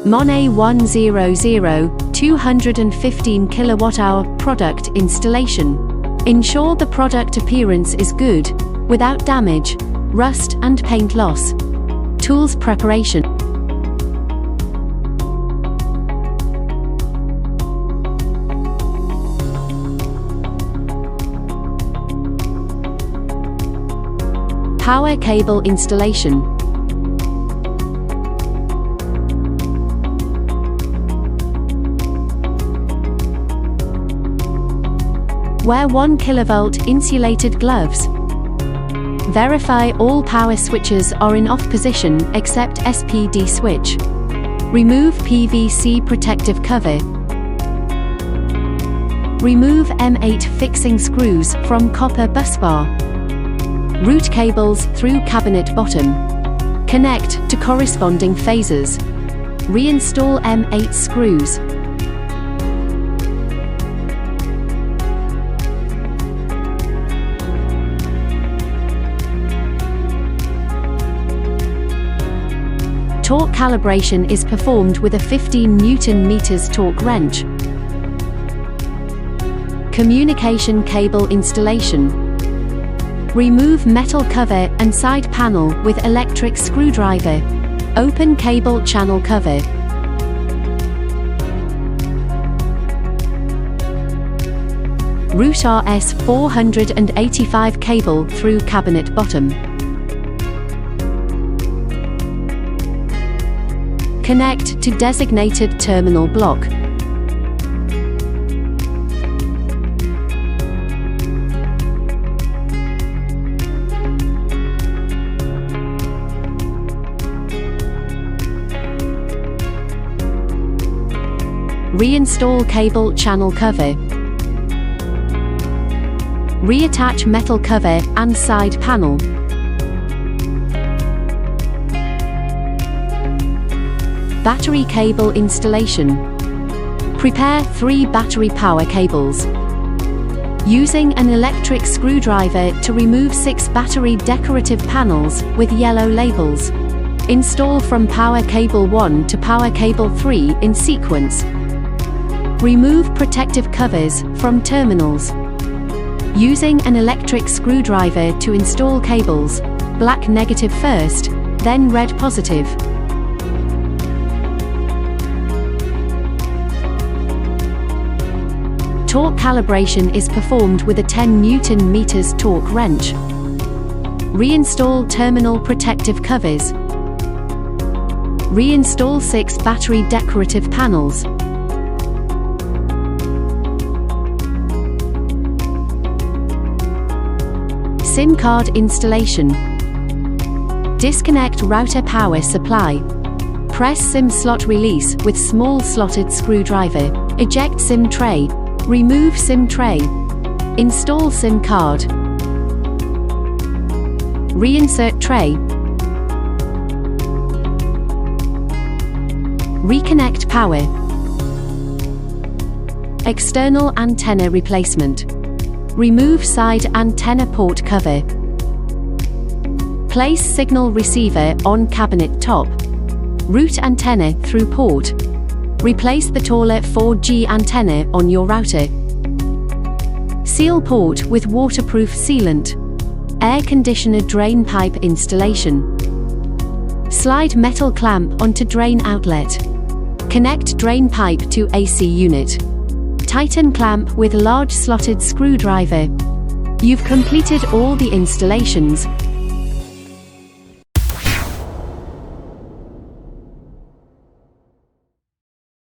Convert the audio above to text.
Monet 100 215 kWh product installation. Ensure the product appearance is good, without damage, rust and paint loss. Tools preparation. Power cable installation. Wear 1 kV insulated gloves. Verify all power switches are in off position except SPD switch. Remove PVC protective cover. Remove M8 fixing screws from copper busbar. Route cables through cabinet bottom. Connect to corresponding phases. Reinstall M8 screws. Torque calibration is performed with a 15 Nm torque wrench. Communication cable installation. Remove metal cover and side panel with electric screwdriver. Open cable channel cover. Route RS 485 cable through cabinet bottom. Connect to designated terminal block. Reinstall cable channel cover. Reattach metal cover and side panel. Battery cable installation. Prepare 3 battery power cables. Using an electric screwdriver to remove 6 battery decorative panels with yellow labels. Install from power cable 1 to power cable 3 in sequence. Remove protective covers from terminals. Using an electric screwdriver to install cables, black negative first, then red positive. Torque calibration is performed with a 10 Nm torque wrench. Reinstall terminal protective covers. Reinstall 6 battery decorative panels. SIM card installation. Disconnect router power supply. Press SIM slot release with small slotted screwdriver. Eject SIM tray. Remove SIM tray. Install SIM card. Reinsert tray. Reconnect power. External antenna replacement. Remove side antenna port cover. Place signal receiver on cabinet top. Route antenna through port. Replace the taller 4G antenna on your router. Seal port with waterproof sealant. Air conditioner drain pipe installation. Slide metal clamp onto drain outlet. Connect drain pipe to AC unit. Tighten clamp with large slotted screwdriver. You've completed all the installations.